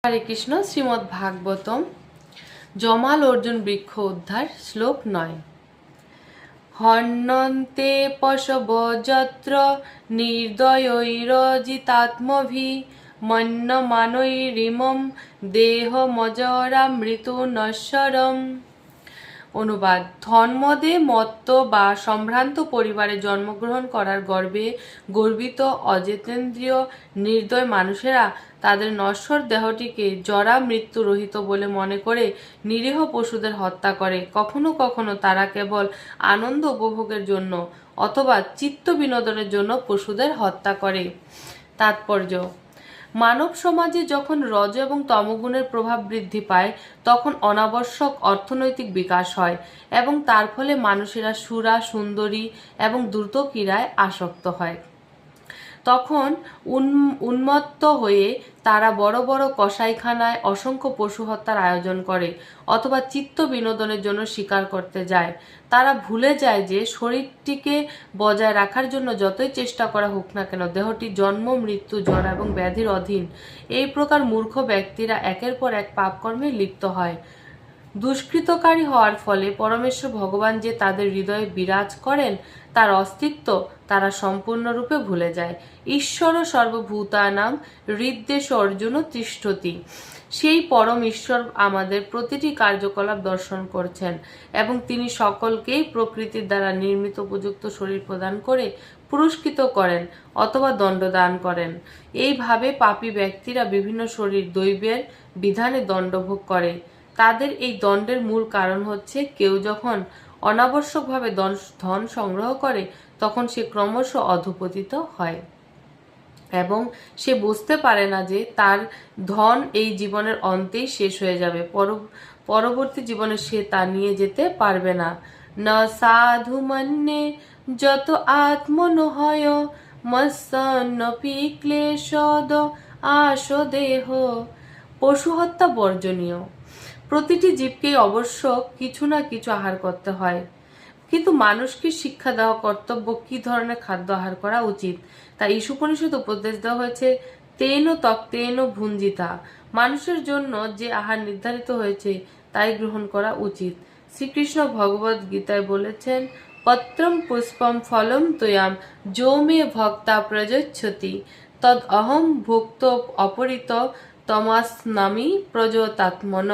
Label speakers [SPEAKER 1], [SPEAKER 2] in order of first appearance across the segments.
[SPEAKER 1] হরে কৃষ্ণ। শ্রীমদ্ ভাগবতম জমাল অর্জুন বৃক্ষ উদ্ধার শ্লোক ৯। হন্যন্তে পশব যত্র নির্দয়ৈরজিতাত্মভি মন্যমানৈরিমম দেহমজরামৃত্যু নশ্বরম। অনুবাদ: ধনমদে মত্ত বা সম্ভ্রান্ত পরিবারে জন্মগ্রহণ করার গর্বে গর্বিত অজিতেন্দ্রিয় নির্দয় মানুষেরা তাদের নশ্বর দেহটিকে জরা মৃত্যু রহিত বলে মনে করে নিরীহ পশুদের হত্যা করে। কখনো কখনো তারা কেবল আনন্দ উপভোগের জন্য অথবা চিত্ত বিনোদনের জন্য পশুদের হত্যা করে। তাৎপর্য: মানব সমাজে যখন রজ এবং তমগুণের প্রভাব বৃদ্ধি পায় তখন অনাবশ্যক অর্থনৈতিক বিকাশ হয় এবং তার ফলে মানুষেরা সুরা, সুন্দরী এবং দ্রুত ক্রীড়ায় আসক্ত হয়। তখন উন্মত্ত হয়ে তারা বড় বড় কসাইখানায় অসংখ্য পশু হত্যার আয়োজন করে অথবা চিত্ত বিনোদনের জন্য শিকার করতে যায়। তারা ভুলে যায় যে শরীরটিকে বজায় রাখার জন্য যতই চেষ্টা করা হোক না কেন দেহটি জন্ম, মৃত্যু, জ্বর এবং ব্যাধির অধীন। এই প্রকার মূর্খ ব্যক্তিরা একের পর এক পাপকর্মে লিপ্ত হয়। দুষ্কৃতকারী হওয়ার ফলে পরমেশ্বর ভগবান যে তাদের হৃদয়ে বিরাজ করেন তার অস্তিত্ব তারা সম্পূর্ণরূপে ভুলে যায়। ঈশ্বর সর্বভূতানাং হৃদ্দেশ অর্জুন তিষ্ঠতি। সেই পরম ঈশ্বর আমাদের প্রতিটি কার্যকলাপ দর্শন করছেন এবং তিনি সকলকেই প্রকৃতির দ্বারা নির্মিত উপযুক্ত শরীর প্রদান করে পুরস্কৃত করেন অথবা দণ্ড দান করেন। এইভাবে পাপী ব্যক্তিরা বিভিন্ন শরীর দৈবের বিধানে দণ্ডভোগ করে। তাদের এই দণ্ডের মূল কারণ হচ্ছে কেউ যখন অনাবশ্যকভাবে ধন সংগ্রহ করে তখন সে ক্রমশ অধঃপতিত হয় এবং সে বুঝতে পারে না যে তার ধন এই জীবনের অন্তেই শেষ হয়ে যাবে। পরবর্তী জীবনে সে তা নিয়ে যেতে পারবে না। না সাধু মন্যে যত আত্মনোহয় মৎসন্নপি ক্লেশদ আশো দেহ। পশু হত্যা বর্জনীয়। প্রতিটি জীবকেই অবশ্য কিছু না কিছু আহার করতে হয়, কিন্তু মানুষকে শিক্ষা দেওয়া কর্তব্য কি ধরনের খাদ্য আহার করা উচিত। তাই ঈশোপনিষদ উপদেশ দেওয়া হয়েছে তেন তক্তেন ভুঞ্জিতা। মানুষের জন্য যে আহার নির্ধারিত হয়েছে তাই গ্রহণ করা উচিত। শ্রীকৃষ্ণ ভগবদ গীতায় বলেছেন পত্রম পুষ্পম ফলম তোয়াম যো মে ভক্তা প্রযচ্ছতি তদ অহম ভুক্ত অপরিত তমাস্নামি প্রযতাত্মন।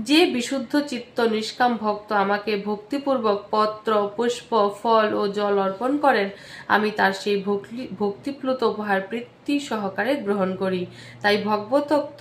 [SPEAKER 1] যে বিশুদ্ধ চিত্ত নিষ্কাম ভক্ত আমাকে ভক্তিপূর্বক পত্র, পুষ্প, ফল ও জল অর্পণ করেন আমি তার সেই ভক্তিপ্লুত উপহার প্রীতি সহকারে গ্রহণ করি। তাই ভগবতোক্ত